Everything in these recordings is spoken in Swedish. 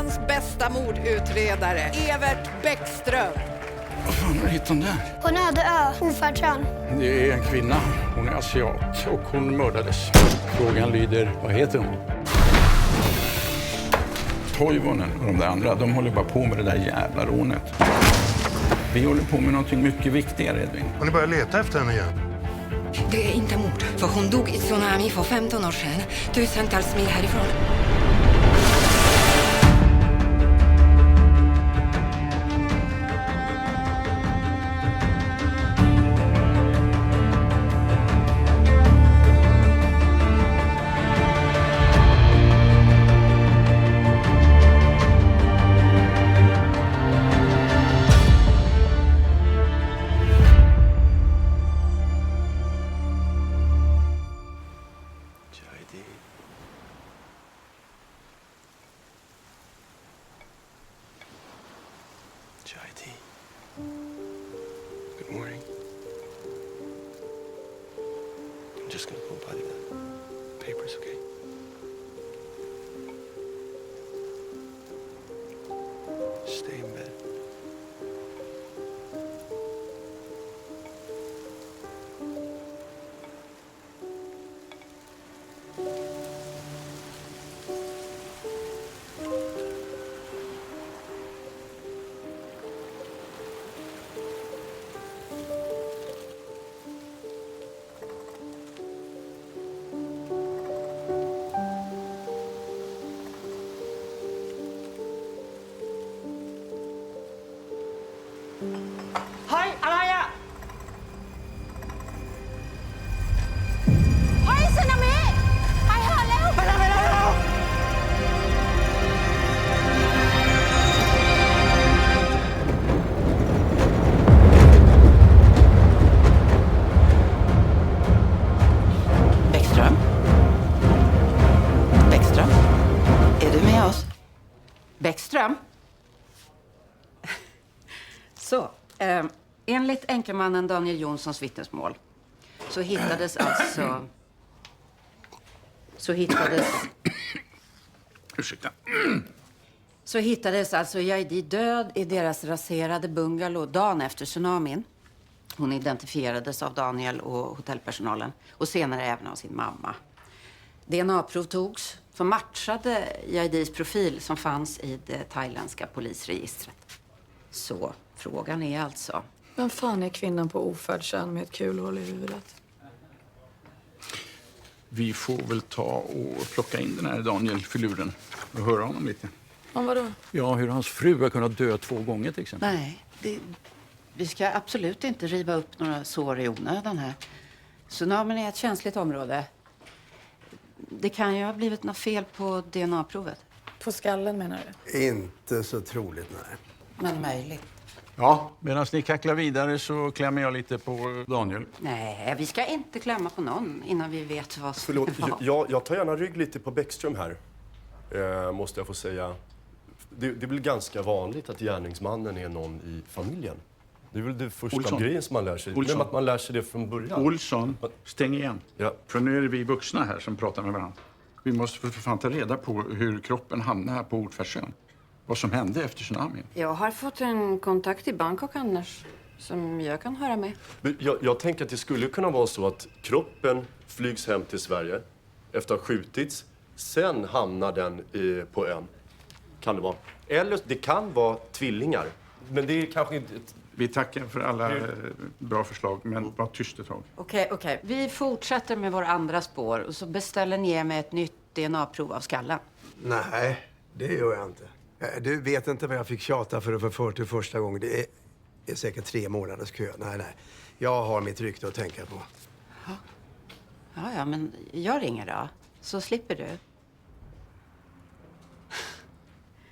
Finlands bästa mordutredare, Evert Bäckström. Vad fan har du hittat hon där? På en öde ö, Ofärdsön. Det är en kvinna. Hon är asiat och hon mördades. Frågan lyder, vad heter hon? Toivonen och de där andra, de håller bara på med det där jävla rånet. Vi håller på med någonting mycket viktigare, Edvin. Har ni börjat leta efter henne igen? Det är inte mord, för hon dog i tsunami för 15 år sedan, tusentals mil härifrån. Good morning. I'm just gonna go by the papers, okay? Stay in bed. Hej, Alaya! Hej, Tsunami! Hej, hallå! Hallå! Bäckström? Bäckström? Är du med oss? Bäckström? Så, enligt enkelmannen Daniel Jonssons vittnesmål så hittades alltså... Ursäkta. Så hittades alltså Jaidi död i deras raserade bungalow dagen efter tsunamin. Hon identifierades av Daniel och hotellpersonalen och senare även av sin mamma. DNA-prov togs som matchade Jaidis profil som fanns i det thailändska polisregistret. Så frågan är alltså... Vem fan är kvinnan på Ofärdsön med ett kulhål i huvudet? Vi får väl ta och plocka in den här Daniel-filuren och höra honom lite. Om vadå? Ja, hur hans fru har kunnat dö 2 gånger till exempel. Nej, vi ska absolut inte riva upp några sår i onödan här. Tsunamin är ett känsligt område. Det kan ju ha blivit något fel på DNA-provet. På skallen menar du? Inte så troligt, nej. Men möjligt. Ja, medan ni kacklar vidare så klämmer jag lite på Daniel. Nej, vi ska inte klämma på någon innan vi vet vad som... Förlåt, jag tar gärna rygg lite på Bäckström här. Måste jag få säga. Det är väl ganska vanligt att gärningsmannen är någon i familjen. Det är väl det första Olsson. grejen som man lär sig. Olsson. Men att man lär sig det från början. Olsson, stäng igen. Ja. För nu är det vi vuxna här som pratar med varandra. Vi måste för fan ta reda på hur kroppen hamnade här på Ordfärdsön. Vad som hände efter tsunamin. Jag har fått en kontakt i Bangkok annars som jag kan höra med. Men jag tänker att det skulle kunna vara så att kroppen flygs hem till Sverige efter att ha skjutits. Sen hamnar den på ön. Kan det vara. Eller det kan vara tvillingar. Men det är kanske inte... Vi tackar för alla bra förslag, men var tyst ett tag. Okej. Vi fortsätter med våra andra spår och så beställer ni med ett nytt DNA-prov av skallen. Nej, det gör jag inte. Du vet inte vad jag fick tjata för att få för till första gången. Det är säkert 3 månaders kö. Nej. Jag har mitt rykte att tänka på. Ja, men jag ringer då. Så slipper du.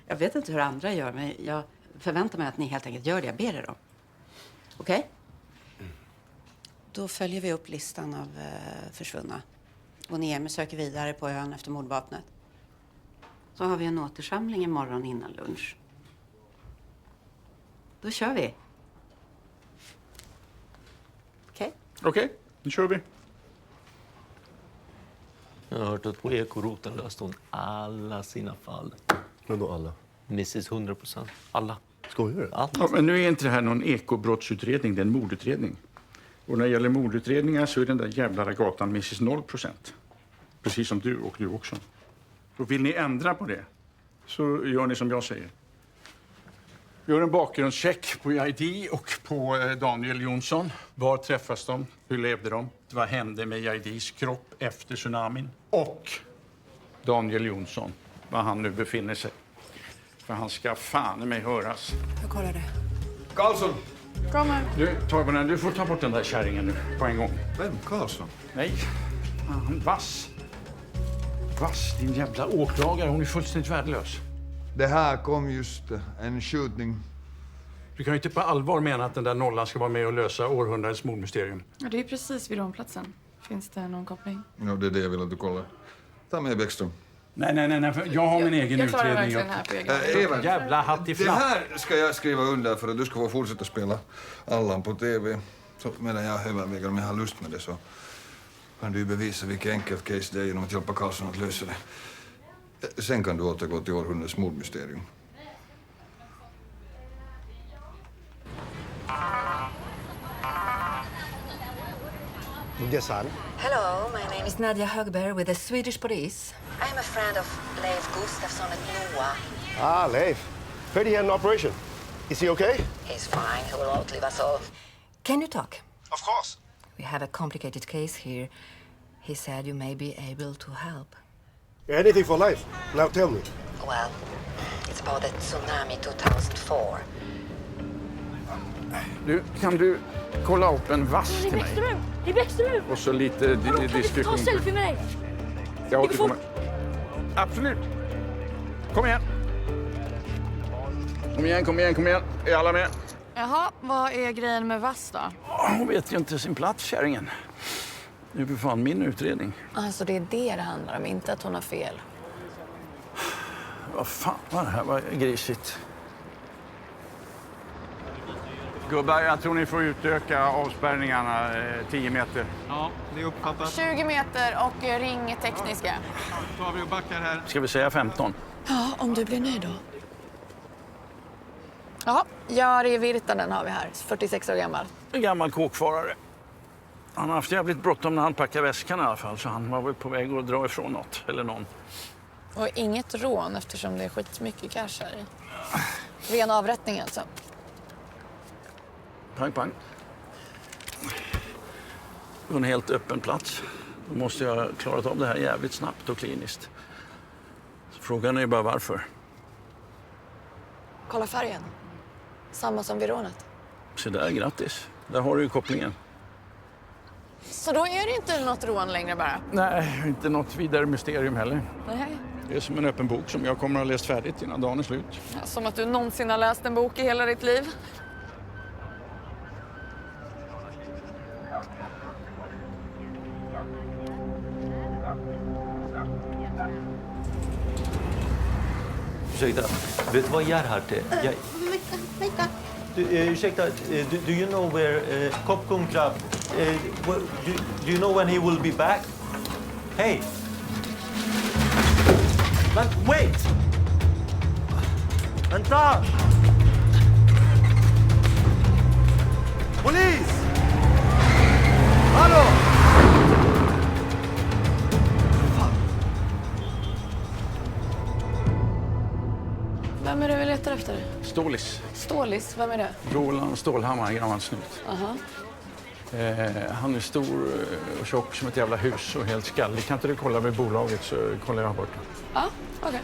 Jag vet inte hur andra gör, men jag förväntar mig att ni helt enkelt gör det. Jag ber er om. Okej? Då följer vi upp listan av försvunna. Och Niemi söker vidare på ön efter mordvapnet. Så har vi en återsamling imorgon innan lunch. Då kör vi. Okej, nu kör vi. Jag har hört att på Ekoroten löste hon alla sina fall. Men då alla? Mrs 100%. Alla. Skojar du? Alla. Ja, men nu är inte det här någon ekobrottsutredning, det är en mordutredning. Och när det gäller mordutredningar så är den där jävla gatan Mrs 0%. Precis som du och du också. Så vill ni ändra på det så gör ni som jag säger. Gör en bakgrundscheck på ID och på Daniel Jonsson. Var träffas de? Hur levde de? Vad hände med IDs kropp efter tsunamin? Och Daniel Jonsson, var han nu befinner sig. För han ska fan i mig höras. Jag kollar det. Karlsson! Kommer. Du, Toivonen, du får ta bort den där kärringen nu på en gång. Vem? Karlsson? Nej, fan, Vass. Vass, din jävla åklagare. Hon är fullständigt värdelös. Det här kom just en skjutning. Du kan ju inte på allvar mena att den där nollan ska vara med och lösa århundradets mordmysterium. Ja, det är precis vid rånplatsen. Finns det någon koppling? Ja, det är det jag vill att du kollar. Ta med Bäckström. Nej, jag har min egen Jag klarar utredning. verkligen här på egen. Evert, Jävla hatt i det flatt. här ska jag skriva under för att du ska få fortsätta spela Allan på TV. Så medan jag överväger om jag har lust med det så kan du bevisa vilket enkelt case det är genom att hjälpa Karlsson att lösa det. Sen kan du återgå till århundradets mordmysterium. Gessan. Hello, my name is Nadia Högberg with the Swedish police. I'm a friend of Leif Gustafsson at NOA. Ah, Leif. Heard he had an operation. Is he okay? He's fine, he will outlive us all. Can you talk? Of course. We have a complicated case here. He said you may be able to help. Anything for Leif. Now tell me. Well, it's about the tsunami 2004. Du, kan du kolla upp en vass till mig? Det är Bäckström! Och så lite diskretion. med dig? Jag återkommer. Absolut. Kom igen. Kom igen. Är alla med? Jaha, vad är grejen med Vass då? Hon vet ju inte sin plats, kärringen. Det är för fan min utredning. Alltså det är det handlar om, inte att hon har fel. Vad fan var det här? Vad grisigt. Gubbar, jag tror ni får utöka avspärrningarna 10 meter. Ja, det är uppfattat. 20 meter och ring tekniska. Då tar vi och backar här. Ska vi säga 15? Ja, om du blir nöjd då. Ja, Jari Virtanen har vi här, 46 år gammal. En gammal kåkfarare. Han har haft jävligt bråttom när han packade väskan i alla fall, så han var väl på väg att dra ifrån något eller någon. Och inget rån eftersom det är skitmycket cash här i. Ren avrättning alltså. Pang. På en helt öppen plats. Då måste jag ha klarat av det här jävligt snabbt och kliniskt. Så frågan är bara varför. Kolla färgen. Samma som vid rånet. Så där, grattis. Där har du ju kopplingen. Så då är det inte något rån längre bara? Nej, inte något vidare mysterium heller. Nej. Det är som en öppen bok som jag kommer att ha läst färdigt innan dagen är slut. Ja, som att du någonsin har läst en bok i hela ditt liv. Ursäkta, vet du vad Gerhard är? Vänta. Ursäkta, do you know where Kopkun Club... do you know when he will be back? Hey! But wait! Vänta! Polis! Hallå! Vem är det vi letar efter? Stålis. Stålis, vem är det? Roland Stålhammar, gammal snut. Aha. Han är stor och tjock som ett jävla hus och helt skallig. Kan inte du kolla med bolaget så kollar jag bort. Ja, okej.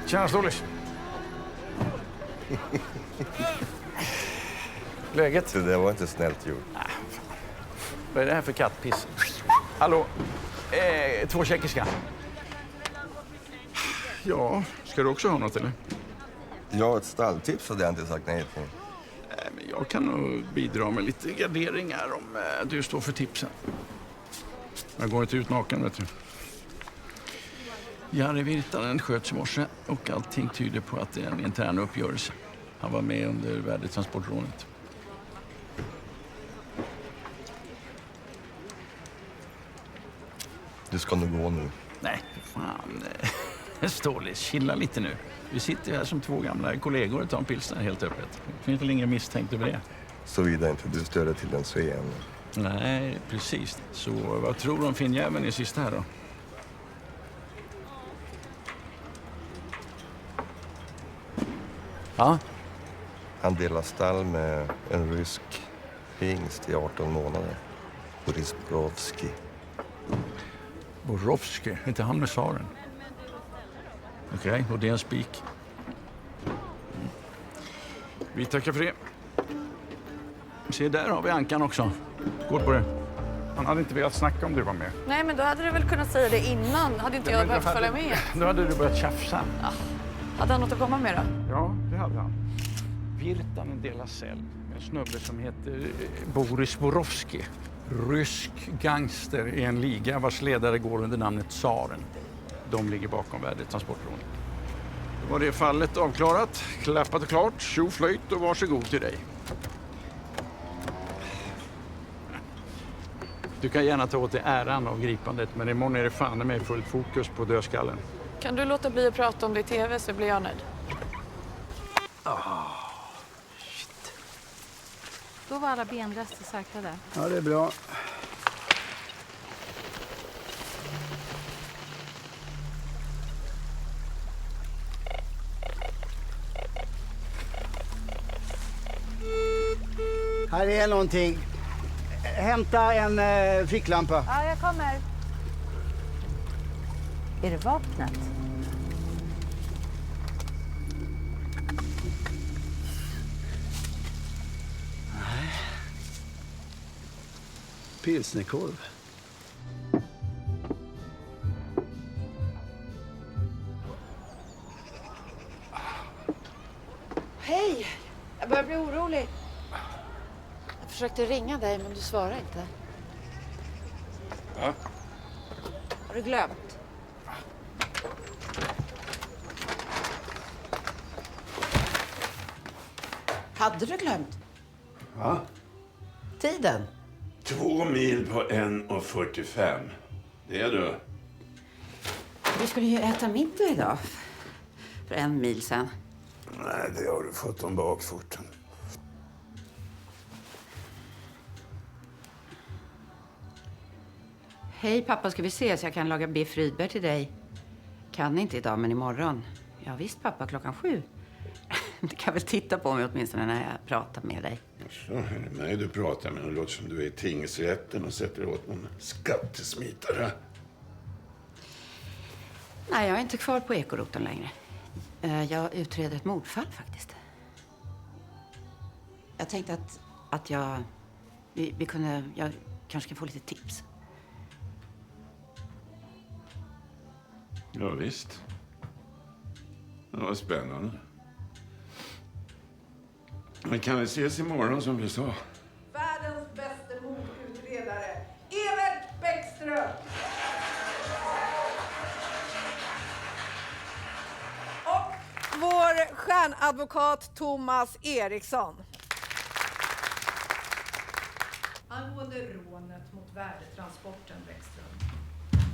Tjena, Stålis. Läget? Det där var inte snällt gjort. Vad är det här för kattpiss? Hallå? 2 tjeckiska. Ja, ska du också ha något eller? Ja, ett stalltips hade jag inte sagt nej till. Men jag kan nog bidra med lite garderingar om du står för tipsen. Jag går inte ut naken, vet du. Jari Virtanen sköts i morse och allting tyder på att det är en intern uppgörelse. Han var med under värdetransportrånet. Du ska nog gå nu. Nej, fan. Ståle, chilla lite nu. Vi sitter här som två gamla kollegor och tar en pilsner helt öppet. Det finns väl ingen misstänkt över det. Såvida inte du stöder till den så igen. Nej, precis. Så vad tror du om finnjäveln i sista här då? Ja? Han delar stall med en rysk hingst i 18 månader. Boris Borovski. Borovski, inte han med tsaren? Okej, och det är en spik. Vi tackar för det. Se, där har vi Ankan också. Skål på det. Han hade inte velat snacka om du var med. Nej, men då hade du väl kunnat säga det innan. Hade inte jag behövt följa med. Då hade du börjat tjafsa. Ja. Hade han något att komma med då? Ja, det hade han. Virtanen de la Selle. En snubbe som heter Boris Borovski. Rysk gangster i en liga vars ledare går under namnet Tsaren. De ligger bakom värdetransportrån. Då var det fallet avklarat, klappat och klart, tjoflöjt och varsågod till dig. Du kan gärna ta åt dig äran av gripandet, men imorgon är det fan med fullt fokus på dödskallen. Kan du låta bli att prata om det i tv så blir jag nöjd. Då var alla benrester säkrade. Ja, det är bra. Här är någonting. Hämta en ficklampa. Ja, jag kommer. Är det vapnet? Nej. Pilsnerkorv. Hej! Jag börjar bli orolig. Jag försökte ringa dig, men du svarade inte. Ja? Har du glömt? Hade du glömt? Ja. Tiden? 2 mil på 1:45. Det är du. Du skulle ju äta middag idag. För 1 mil sedan. Nej, det har du fått om bakfoten. Hej pappa, ska vi ses? Jag kan laga biff Rydberg till dig. Kan inte idag, men imorgon. Ja visst pappa, 7:00. Du kan väl titta på mig åtminstone när jag pratar med dig. Så är det mig du pratar med. Det låter som du är i tingsrätten och sätter åt någon skattesmitare. Nej, jag är inte kvar på ekoroten längre. Jag utreder ett mordfall faktiskt. Jag tänkte att jag kanske kan få lite tips. Ja, visst. Det var spännande. Men kan vi ses imorgon som vi sa? Världens bästa mordutredare, Evert Bäckström. Och vår stjärnadvokat Thomas Eriksson. Angående rånet mot värdetransporten, Bäckström.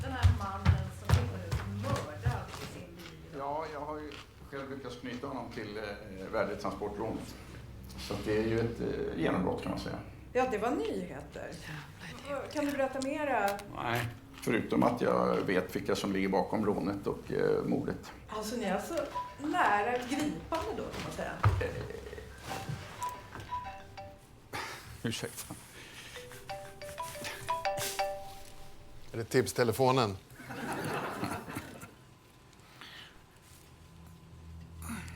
Den här mannen som hittades mördad i sin bil. Ja, jag har ju själv lyckats knyta honom till värdetransportrånet. Så det är ju ett genombrott kan man säga. Ja, det var nyheter. Kan du berätta mera? Nej, förutom att jag vet vilka som ligger bakom rånet och mordet. Alltså, ni är alltså nära gripande då, kan man säga. Ursäkta. Är det tipstelefonen?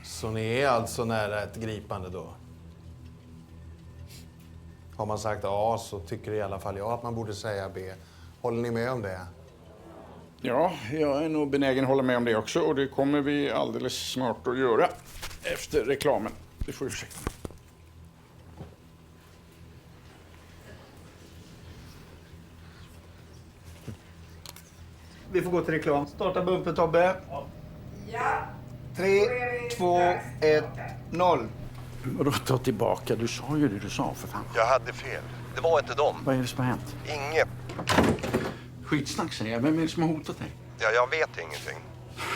Så ni är alltså nära ett gripande då? Har man sagt A så tycker i alla fall jag att man borde säga B. Håller ni med om det? Ja, jag är nog benägen att hålla med om det också och det kommer vi alldeles snart att göra efter reklamen. Du får ursäkta. Vi får gå till reklam. Starta bumper, Tobbe. Ja. 3, 2, 1, 0. Vadå ta tillbaka? Du sa ju det du sa för fan. Jag hade fel. Det var inte dem. Vad är det som har hänt? Inget. Skitsnack säger jag. Vem är det som har hotat dig? Ja, jag vet ingenting.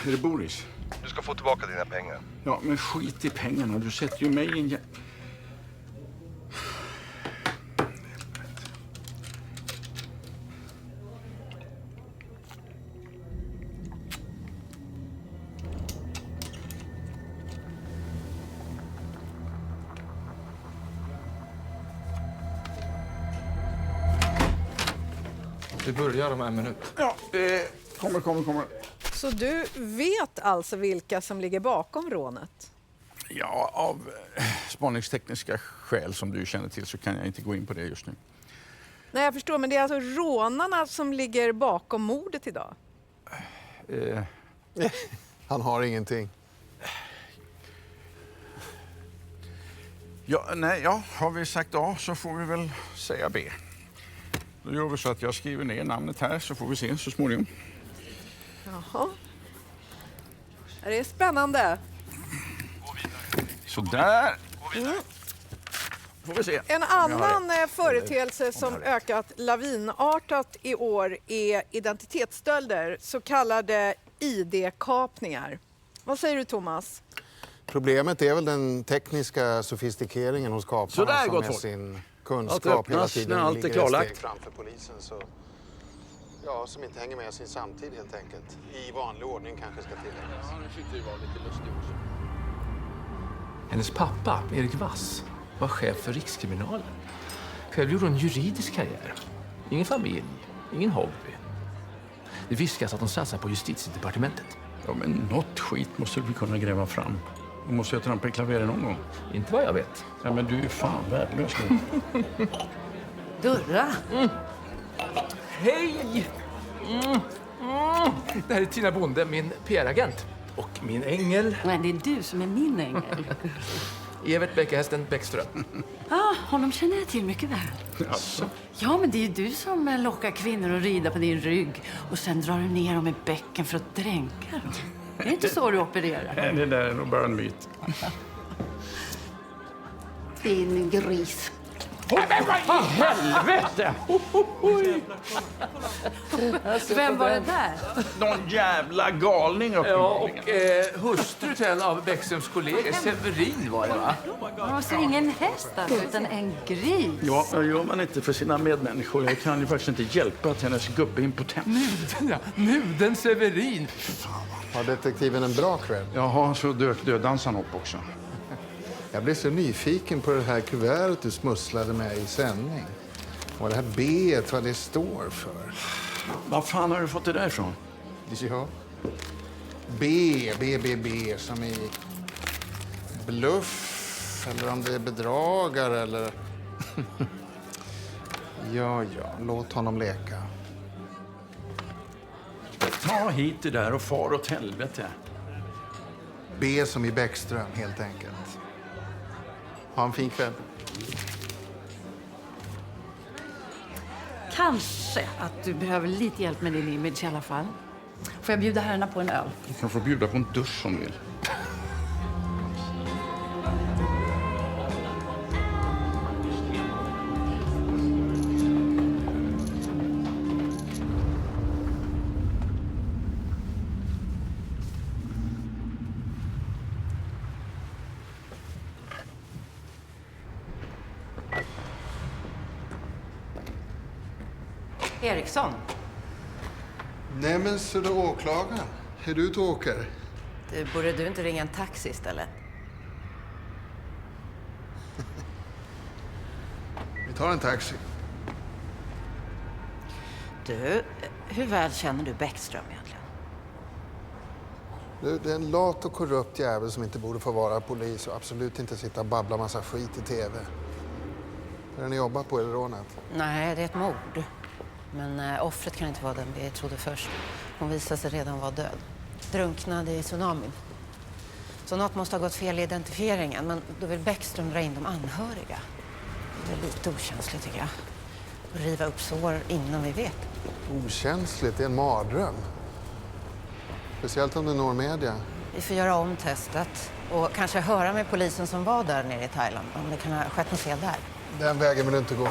Är det Boris? Du ska få tillbaka dina pengar. Ja, men skit i pengarna. Du sätter ju mig i en... Vi börjar om en minut. Ja, kommer. Så du vet alltså vilka som ligger bakom rånet? Ja, av spaningstekniska skäl som du känner till så kan jag inte gå in på det just nu. Nej, jag förstår, men det är alltså rånarna som ligger bakom mordet idag? Han har ingenting. Ja, har vi sagt A så får vi väl säga B. Då gör vi så att jag skriver ner namnet här så får vi se så småningom. Jaha. Det är spännande. Så där. Får vi se. En annan företeelse som ökat lavinartat i år är identitetsstölder, så kallade ID-kapningar. Vad säger du, Thomas? Problemet är väl den tekniska sofistikeringen hos kaparna som med sin kunskap hela tiden ligger ett steg framför polisen. Som inte hänger med sin samtid helt enkelt. I vanlig ordning kanske ska tilläggas. Ja, nu fick du vara lite lustig också. Hennes pappa, Erik Wass, var chef för Rikskriminalen. Själv gjorde hon juridisk karriär. Ingen familj, ingen hobby. Det viskas att hon satsar på justitiedepartementet. Ja, men något skit måste vi kunna gräva fram. Och måste jag trampa i klaveren någon gång? Inte vad jag vet. Ja, men du är fan värdelös nu. Durra! Hej! Det här är Tina Bonde, min PR-agent. Och min ängel. Men det är du som är min ängel. Evert Bäckahästen Bäckström. Ja, honom känner jag till mycket väl. Alltså. Ja, men det är ju du som lockar kvinnor att rida på din rygg och sen drar du ner dem i bäcken för att dränka dem. Det är inte så du opererar. Det där är nog bara en myt. Din gris. Men vad i helvete! Vem var det där? Någon jävla galning Ja, och hustru till en av Bäckströms kollegor, Severin var det, va? Alltså ingen häst alltså, utan en gris. Ja, gör man inte för sina medmänniskor. Jag kan ju faktiskt inte hjälpa att hennes gubbe är impotent. Nuden Severin. Har detektiven en bra kväll? Jaha, så dök döddansaren upp också. Jag blev så nyfiken på det här kuvertet du smusslade med i sändning. Och det här B-et, vad det står för. Vad fan har du fått det där ifrån? Ja. B som i bluff, eller om det är bedragare, eller... ja, låt honom leka. Ta hit det där och far åt helvete. B som i Bäckström, helt enkelt. Ha en fin kväll. Kanske att du behöver lite hjälp med din image i alla fall. Får jag bjuda herrarna på en öl? Du kan få bjuda på en dusch om du vill. Eriksson. Nej, men så du åklagaren. Är du ute och åker? Borde du inte ringa en taxi istället? Vi tar en taxi. Du, hur väl känner du Bäckström egentligen? Du, det är en lat och korrupt jävel som inte borde få vara polis och absolut inte sitta och babbla massa skit i tv. Vad är det ni jobbar på, eller rånet? Nej, det är ett mord. Men offret kan inte vara den vi trodde först. Hon visade sig redan vara död. Drunknade i tsunamin. Så något måste ha gått fel i identifieringen. Men då vill Bäckström dra in de anhöriga. Det är lite okänsligt tycker jag. Och riva upp sår innan vi vet. Okänsligt, det är en mardröm. Speciellt om det når media. Vi får göra om testet. Och kanske höra med polisen som var där nere i Thailand. Om det kan ha skett något fel där. Den vägen vill du inte gå.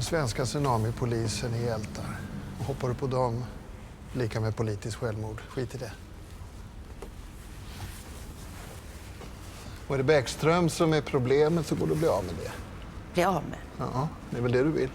Den svenska tsunamipolisen är hjältar. Och hoppar du på dem, lika med politiskt självmord. Skit i det. Och är det Bäckström som är problemet så går du att bli av med det. Bli av med? Ja, det är väl det du vill.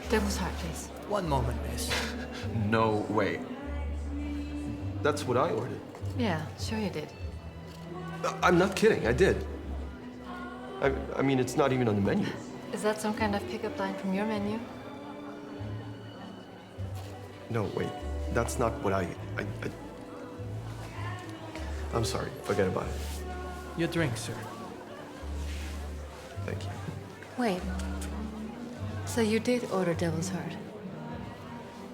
Devil's heart, please. One moment, miss. No way. That's what I ordered. Yeah, sure you did. I'm not kidding, I did. I mean, it's not even on the menu. Is that some kind of pickup line from your menu? No, wait. That's not what I'm sorry. Forget about it. Your drink, sir. Thank you. Wait. So you did order Devil's Heart?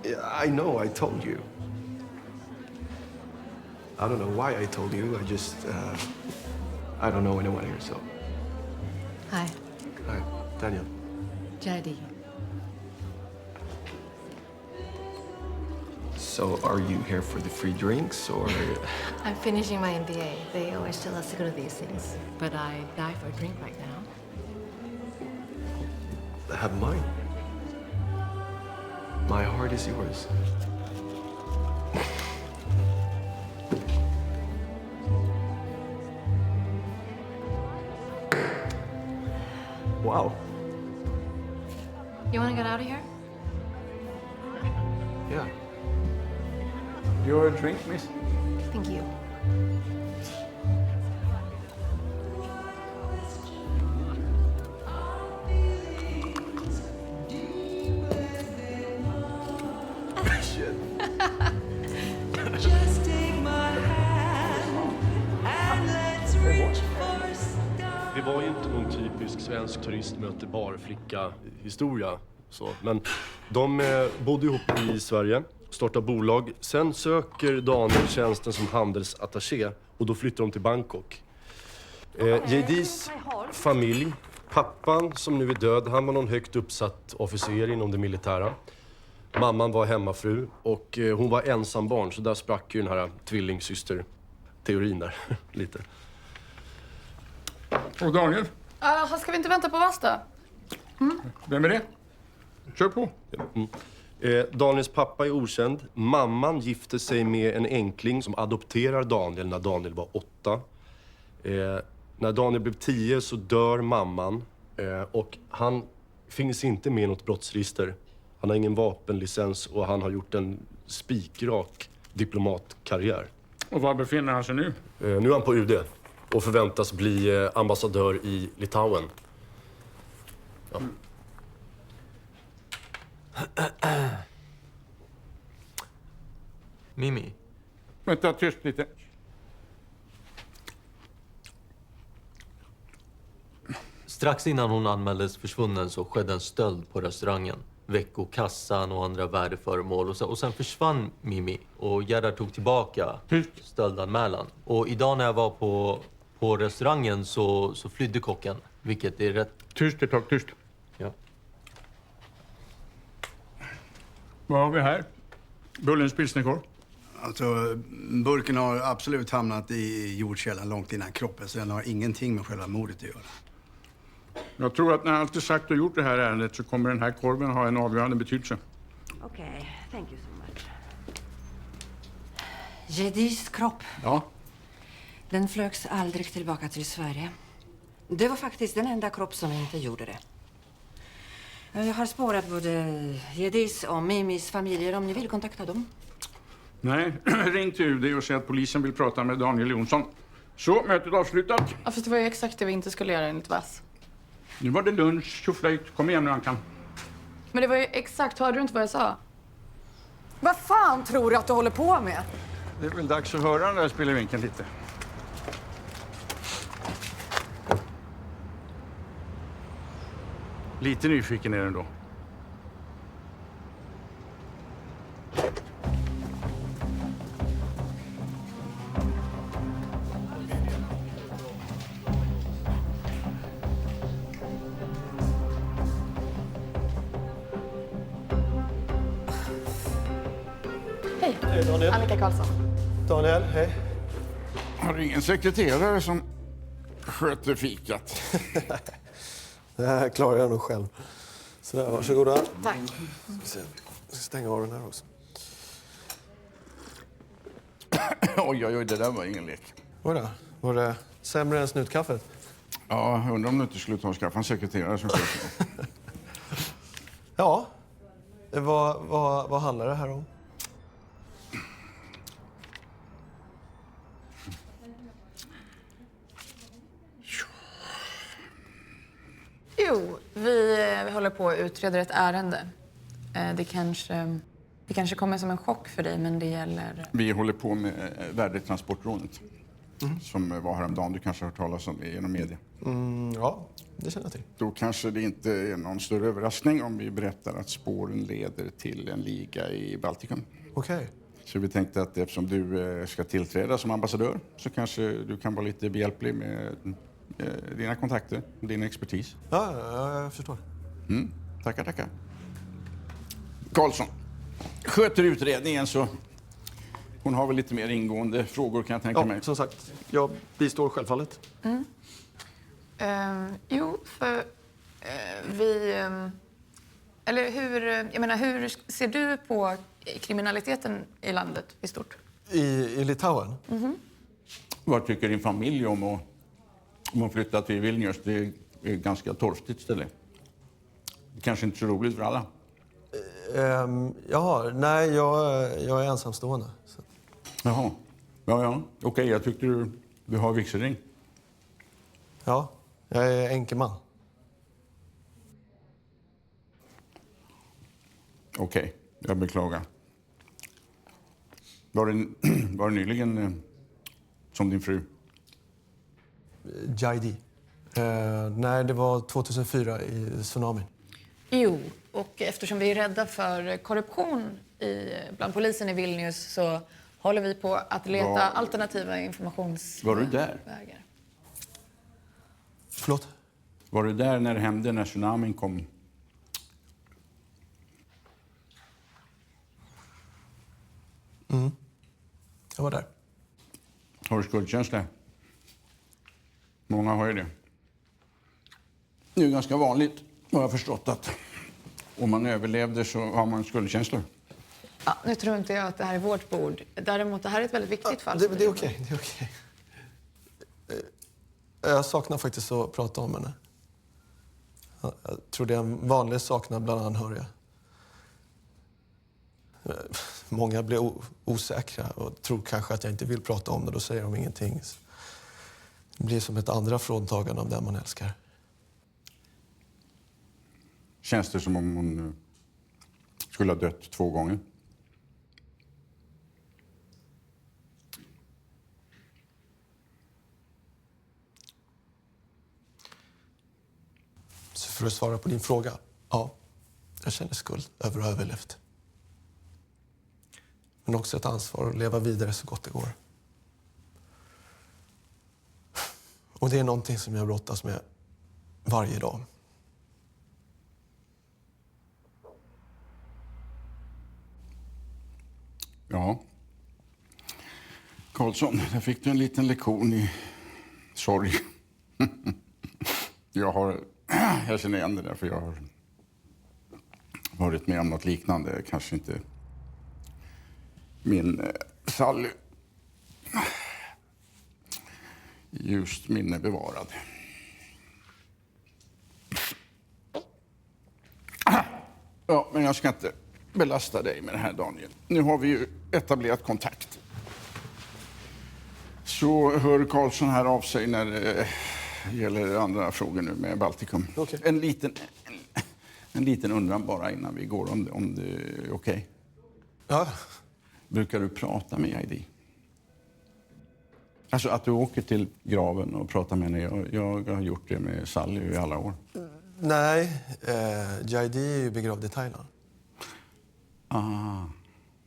Yeah, I know, I told you. I don't know why I told you. I don't know anyone here, so. Hi, Hi, Daniel. JD. So, are you here for the free drinks, or? I'm finishing my MBA. They always tell us to go to these things. But I die for a drink right now. Have mine. My heart is yours. Wow. You want to get out of here? Yeah. Your drink, miss? Thank you. Det var ju inte någon typisk svensk turistmöte barflicka-historia. Men de bodde ihop i Sverige, startade bolag. Sen söker Daniel tjänsten som handelsattaché och då flyttar de till Bangkok. JDs familj, pappan som nu är död, han var någon högt uppsatt officer inom det militära. Mamman var hemmafru och hon var ensam barn, så där sprack ju den här tvillingsyster-teorin där lite. Och Daniel? Ska vi inte vänta på Vasta? Vem är det? Kör på. Daniels pappa är okänd. Mamman gifte sig med en enkling som adopterar Daniel när Daniel var 8. När Daniel blev 10 så dör mamman. Och han finns inte med i något brottsregister. Han har ingen vapenlicens och han har gjort en spikrak diplomatkarriär. Och var befinner han sig nu? Nu är han på UD och förväntas bli ambassadör i Litauen. Ja. Mimi. Vänta, tyst lite. Strax innan hon anmäldes försvunnen så skedde en stöld på restaurangen. Veckokassan och andra värdeföremål. Och sen försvann Mimi och Gerhard tog tillbaka stöldanmälan. Och idag när jag var på restaurangen så flydde kocken, vilket är rätt... Tyst ett tag, tyst. Ja. Vad har vi här? Bullens pilsnerkorv. Alltså, burken har absolut hamnat i jordkällan långt innan kroppen, så den har ingenting med själva mordet att göra. Jag tror att när allt är sagt och gjort det här ärendet så kommer den här korven ha en avgörande betydelse. Okej, thank you so much. Jedis kropp. Ja. Den flögs aldrig tillbaka till Sverige. Det var faktiskt den enda kropp som inte gjorde det. Jag har spårat både Jedis och Mimis familjer om ni vill kontakta dem. Nej, ring till UD och säg att polisen vill prata med Daniel Jonsson. Så, mötet avslutat. Ja, fast det var ju exakt det vi inte skulle göra enligt Vass. Nu var det lunch, tjoflöjt. Kom igen nu, Ankan. Men det var ju exakt, hörde du inte vad jag sa? Vad fan tror du att du håller på med? Det är väl dags att höra den där spelvinkeln lite. Lite nyfiken är den då. Daniel. Annika Karlsson. Daniel, hej. Har du ingen sekreterare som sköter fikat? Det här klarar jag nog själv. Sådär, varsågoda. Tack. Jag ska stänga av den här också. Oj, det där var ingen lek. Oj då, var det sämre än snutkaffet? Ja, undrar om du inte skulle ta och skaffa en sekreterare som sköter det. Ja. Vad handlar det här om? Jo, vi håller på att utreda ett ärende. Det kanske kommer som en chock för dig, men det gäller... Vi håller på med värdetransportrånet. Som var häromdagen. Du kanske har hört talas om det genom media. Ja, det känner jag till. Då kanske det inte är någon större överraskning om vi berättar att spåren leder till en liga i Baltikum. Okej. Så vi tänkte att eftersom du ska tillträda som ambassadör så kanske du kan vara lite behjälplig med dina kontakter, din expertis. Ja, jag förstår. Tackar. Karlsson, sköter utredningen så hon har väl lite mer ingående frågor kan jag tänka mig. Som sagt, jag bistår självfallet. hur ser du på kriminaliteten i landet i stort? I Litauen? Vad tycker din familj om att flytta till Vilnius? Det är ett ganska torftigt ställe. Det kanske inte är så roligt för alla. Nej, jag är ensamstående. Så. Jaha. Ja. Okej, jag tyckte du har vigselring. Ja, jag är enkeman. Okej, jag beklagar. Var det nyligen som din fru? Jaidi. Nej, det var 2004 i tsunamin. Jo, och eftersom vi är rädda för korruption bland polisen i Vilnius så håller vi på att leta alternativa informationsvägar. Var du där? Förlåt? Var du där när det hände, när tsunamin kom? Jag var där. Har du skuldkänsla? Många har ju det. Det är ganska vanligt, har jag förstått, att om man överlevde så har man skuldkänslor. Ja, nu tror inte jag att det här är vårt bord. Däremot, det här är ett väldigt viktigt fall. Det är okej. Jag saknar faktiskt att prata om henne. Jag tror det är en vanlig saknad bland anhöriga. Många blir osäkra och tror kanske att jag inte vill prata om det. Då säger de ingenting. Det blir som ett andra fråntagande av den man älskar. Känns det som om hon skulle ha dött 2 gånger? Så för att svara på din fråga, ja, jag känner skuld över att ha överlevt. Men också ett ansvar att leva vidare så gott det går. Och det är någonting som jag brottas med varje dag. Ja. Karlsson, där fick du en liten lektion i sorg. Jag känner igen det där, för jag har varit med om något liknande. Kanske inte min Sally. Just minne bevarad. Ja, men jag ska inte belasta dig med det här, Daniel. Nu har vi ju etablerat kontakt. Så hör Karlsson här av sig när det gäller andra frågor nu med Baltikum. Okay. En liten undran bara innan vi går, om det är okej. Ja. Brukar du prata med Jaidi? Alltså att du åker till graven och pratar med henne. Jag har gjort det med Sally i alla år. Nej, Jaidi är ju begravd i Thailand.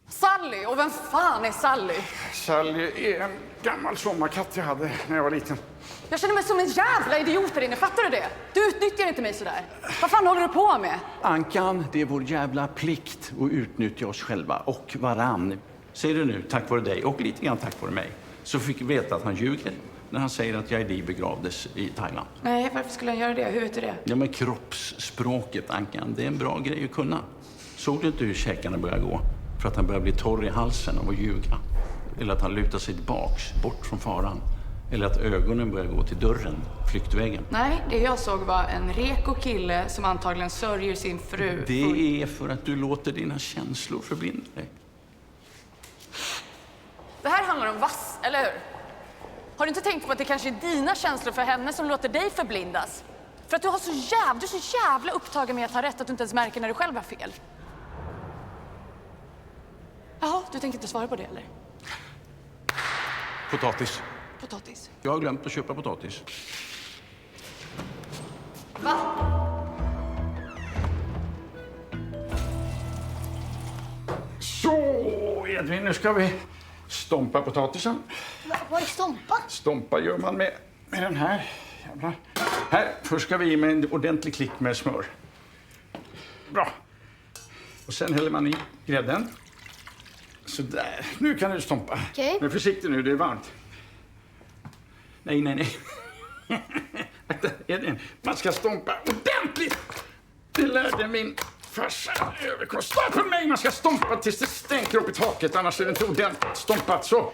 Sally! Och vem fan är Sally? Sally är en gammal sommarkatt jag hade när jag var liten. Jag känner mig som en jävla idiot där inne, fattar du det? Du utnyttjar inte mig sådär. Vad fan håller du på med? Ankan, det är vår jävla plikt att utnyttja oss själva och varann. Säger du nu, tack vare dig och lite grann tack vare mig, så fick vi veta att han ljuger när han säger att Jaidi begravdes i Thailand. Nej, varför skulle han göra det? Hur vet du det? Ja, men kroppsspråket, Ankan, det är en bra grej att kunna. Såg du inte hur käkarna börjar gå? För att han börjar bli torr i halsen av att ljuga. Eller att han lutar sig tillbaks, bort från faran. Eller att ögonen börjar gå till dörren, flyktvägen. Nej, det jag såg var en reko kille som antagligen sörjer sin fru. Det är för att du låter dina känslor förblinda dig. Det här handlar om Vass, eller hur? Har du inte tänkt på att det kanske är dina känslor för henne som låter dig förblindas? För att du är så jävla upptagen med att ha rätt att du inte ens märker när du själv har fel. Jaha, du tänker inte svara på det, eller? Potatis. Potatis. Jag har glömt att köpa potatis. Va? Så, Edvin, nu ska vi stompa potatisen. Vad är stompa? Stompa gör man med den här. Jävlar. Här, först ska vi i med en ordentlig klick med smör. Bra. Och sen häller man i grädden. Så där. Nu kan du stompa. Okej. Men försiktigt nu, det är varmt. Nej. Akta, Edvin. Man ska stompa ordentligt. Det lärde min farsa överkonstabeln mig. Man ska stompa tills det stänker upp i taket, annars är det inte ordentligt stompat. Så.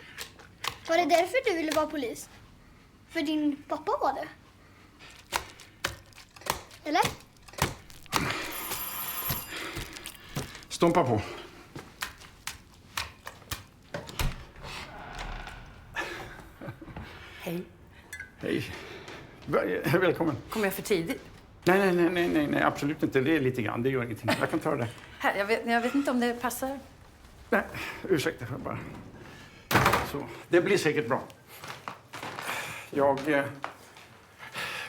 Var det därför du ville vara polis? För din pappa var det? Eller? Stompa på. Hej. Hej. Välkommen. Kommer jag för tidigt? Nej, absolut inte. Det är lite grann, det gör ingenting. Jag kan ta det. Här, jag vet inte om det passar. Nej, ursäkta för bara. Så, det blir säkert bra.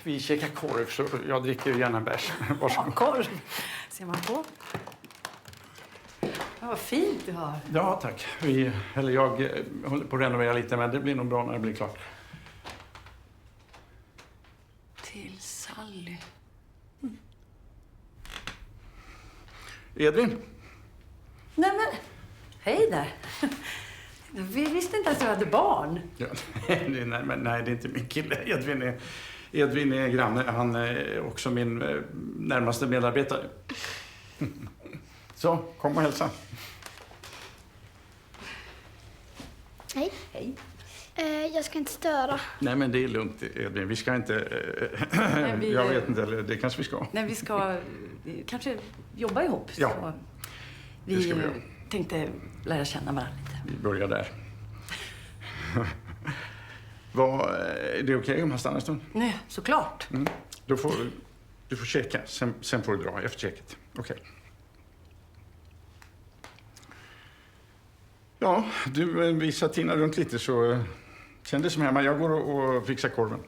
Vi käkar korv, så jag dricker gärna bärs. Varsågod. Ja, korv. Ser man på. Ja, vad fint du har. Ja, tack. Jag håller på att renovera lite, men det blir nog bra när det blir klart. Till Sally. Edvin? Nej, men hej där. Vi visste inte att du hade barn. Ja, nej, det är inte min kille. Edvin är granne. Han är också min närmaste medarbetare. Så, kom och hälsa. Hej. Hej. Jag ska inte störa. Nej, men det är lugnt, Edvin. Vi ska inte... jag vet inte, eller det kanske vi ska. Nej, vi ska kanske jobba ihop. Ja, så det ska vi göra. tänkte lära känna varandra lite. Vi börjar där. Är det okej om han stannar en stund? Nej, såklart. Du får käka, sen får du dra efter käket. Okej. Ja, du visar Tina runt lite så kändes som hemma. Jag går och fixar korven.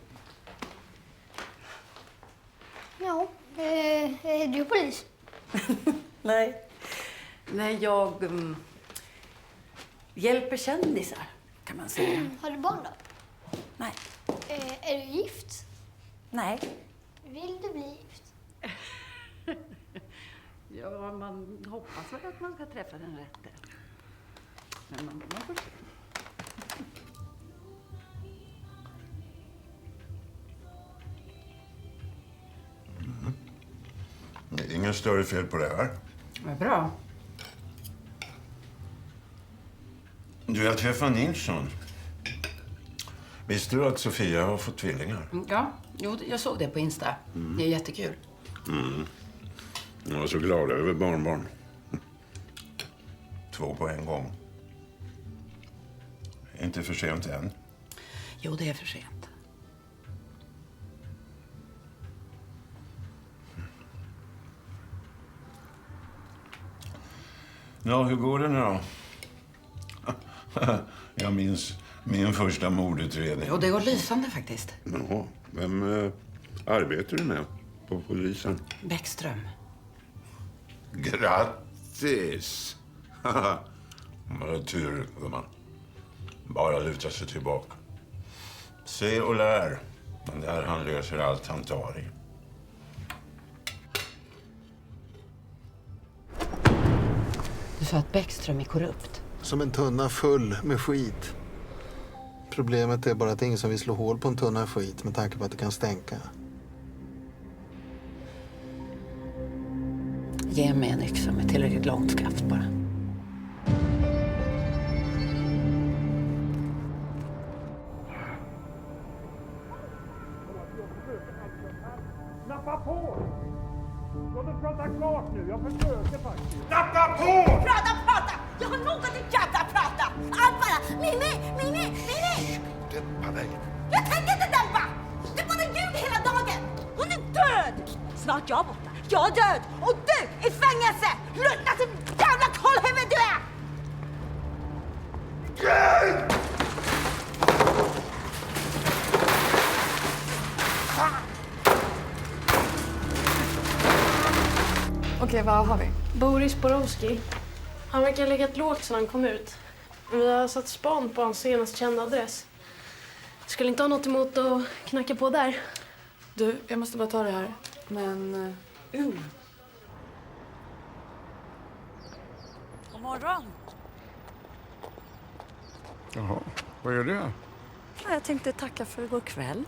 Ja, är du polis? Nej, jag hjälper kändisar, kan man säga. Har du barn då? Nej. Är du gift? Nej. Vill du bli gift? Ja, man hoppas väl att man ska träffa den rätte. Men man får se. Det är ingen större fel på det här. Vad bra. Du, jag träffade Nilsson. Visste du att Sofia har fått tvillingar? Ja, jag såg det på Insta. Det är jättekul. Jag var så glad över barnbarn. 2 på en gång. Inte för sent än. Jo, det är för sent. Ja, hur går det nu då? Jag minns min första mordutredning. Och det går lysande faktiskt. Jaha, vem arbetar du med på polisen? Bäckström. Grattis! Vad tur, gumman. Bara luta sig tillbaka. Se och lär. Men där han löser allt han tar i. Du sa att Bäckström är korrupt. Som en tunna full med skit. Problemet är bara att ingen som vill slå hål på en tunna skit med tanke på att det kan stänka. Ge mig en yxa med tillräckligt långt skaft bara. Nappa på! Låt oss prata klart nu. Jag försöker faktiskt. Nappa på! Prata! Jag har nog att din jävla prata! Allt bara! Mimmi! Dämpa dig. Jag tänker inte dämpa! Det är bara ljud hela dagen! Hon är död! Snart jag borta. Jag är död! Och du i fängelse! Ruttna till jävla kollhuvud du är! Okej, vad har vi? Boris Borowski. Han verkar ha legat lågt sedan han kom ut. Vi har satt span på hans senast kända adress. Skulle inte ha något emot att knacka på där. Du, jag måste bara ta det här. Men... God morgon. Jaha, vad gör du? Jag tänkte tacka för igår kväll.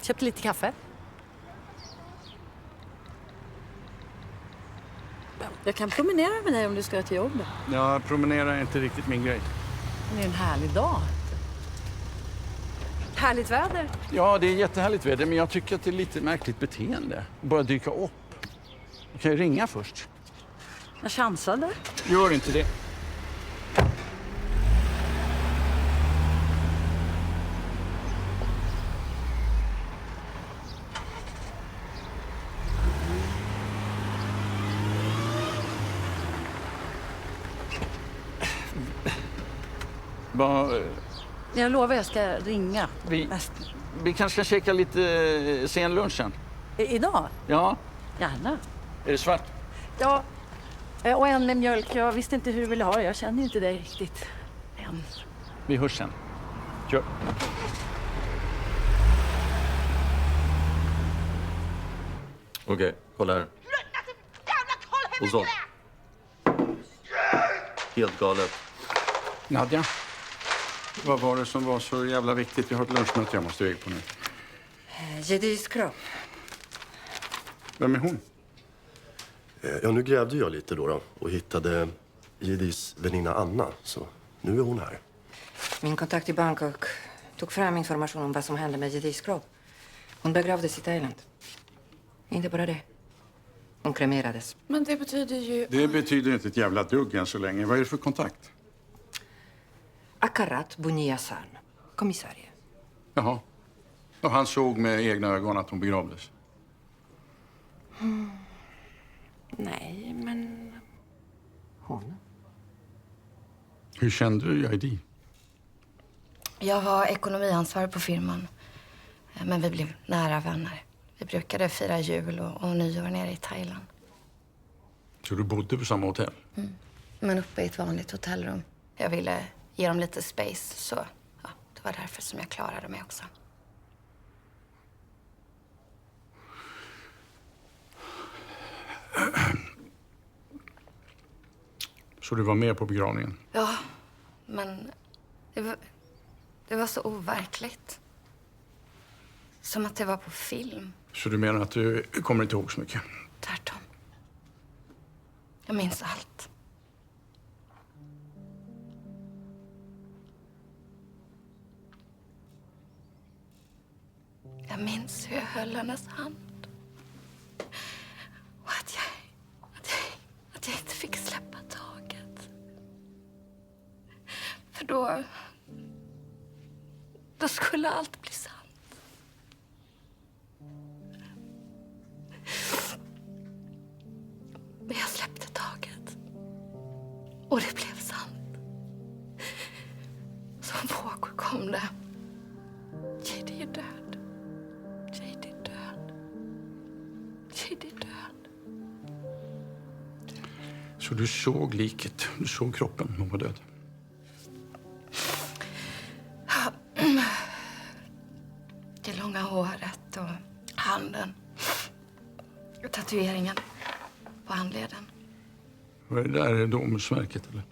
Köpte lite kaffe. Jag kan promenera med dig om du ska till jobbet. Ja, promenera är inte riktigt min grej. Det är en härlig dag. Härligt väder. Ja, det är jättehärligt väder, men jag tycker att det är lite märkligt beteende. Bara dyka upp. Jag kan ju ringa först. Jag chansade. Gör inte det. Jag lovar jag ska ringa. Vi kanske ska käka lite sen lunch sen. Idag? Ja. Gärna. Är det svart? Ja. Och en med mjölk. Jag visste inte hur du ville ha det. Jag känner ju inte dig riktigt än. Vi hörs sen. Kör. Okej, kolla här. Hos oss. Helt galet. Nadja, vad var det som var så jävla viktigt? Vi har ett lunchmöte jag måste iväg på nu. Jedis kropp. Vem är hon? Ja, nu grävde jag lite då och hittade Jedis väninna Anna. Så nu är hon här. Min kontakt i Bangkok tog fram information om vad som hände med Jedis kropp. Hon begravdes i Thailand. Inte bara det. Hon kremerades. Men det betyder ju... Det betyder inte ett jävla dugg än så länge. Vad är det för kontakt? Akarat Bunyasan, kommissarie. Jaha. Och han såg med egna ögon att hon begravdes? Nej, men... Hon? Hur kände du Jaidi? Jag var ekonomiansvarig på firman. Men vi blev nära vänner. Vi brukade fira jul och nyår nere i Thailand. Så du bodde på samma hotell? Men uppe i ett vanligt hotellrum. Jag ville ge dem lite space, så ja, det var därför som jag klarade mig också. Så du var med på begravningen? Ja, men det var så overkligt. Som att det var på film. Så du menar att du kommer inte ihåg så mycket? Tvärtom. Jag minns allt. Jag minns hur jag höll hennes hand. Och att jag inte fick släppa taget. För då skulle allt bli sant. Men jag släppte taget. Och det blev sant. Som vågor kom det. Jedi är död. Jedi är död. Jedi är död. Så du såg liket? Du såg kroppen? Hon var död? Det långa håret och handen. Och tatueringen på handleden. Var det där domsverket eller?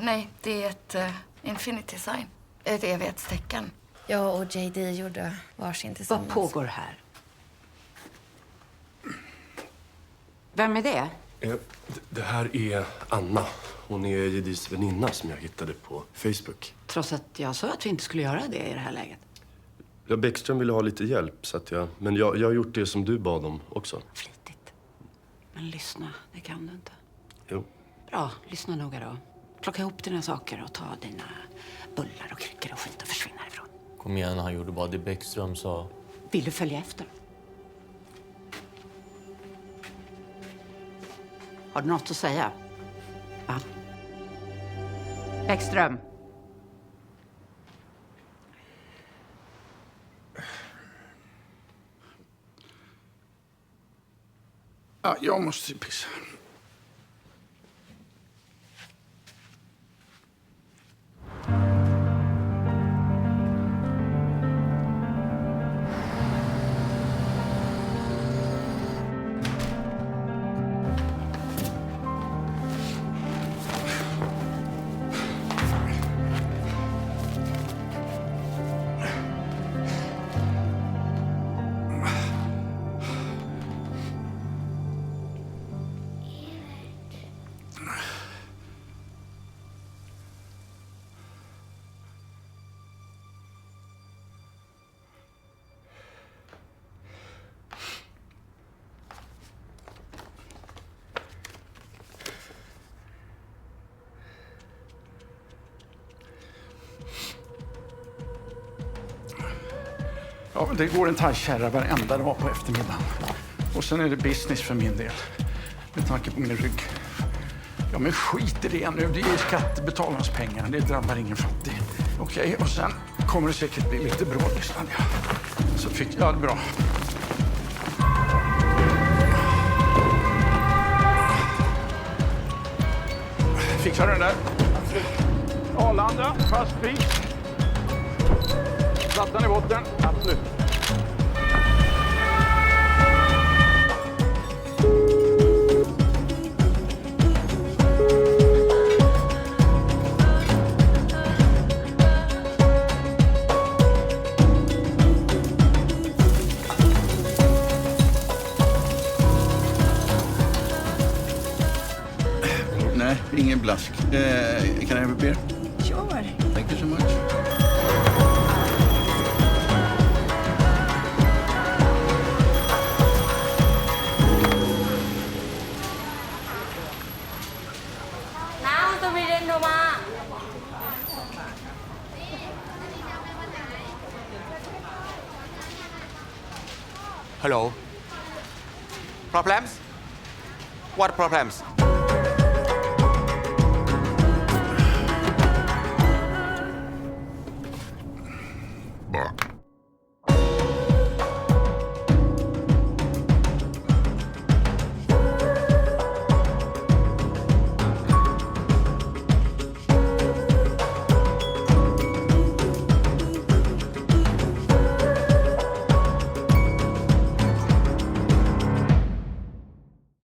Nej, det är ett infinity sign. Ett evighetstecken. Jag och JD gjorde varsin tillsammans. Vad pågår här? Vem är det? Det här är Anna. Hon är JDs väninna som jag hittade på Facebook. Trots att jag sa att vi inte skulle göra det i det här läget. Ja, Bäckström ville ha lite hjälp, så att men jag har gjort det som du bad om också. Flitigt. Men lyssna, det kan du inte. Jo. Bra, lyssna noga då. Plocka ihop dina saker och ta dina bullar och kryckor och skit och försvinna ifrån. Kom igen, han gjorde bara det Bäckström sa. Vill du följa efter? Har du något att säga? Va? Bäckström. Ja, jag måste pissa. Ja, det går en thaikärra varenda dag på eftermiddagen. Och sen är det business för min del. Med tanke på min rygg. Ja, men skit i det nu. Det är skattebetalarnas pengar. Det drabbar ingen fattig. Okej, och sen kommer det säkert bli lite brådlyssnad. Ja. Så fick jag det bra. Fixar du den där? Arlanda, fast pris. Plattan i botten, absolut. Nej, ingen blask. Can I have a beer? Sure. Thank you so much. Hello. Problems? What problems? Bara.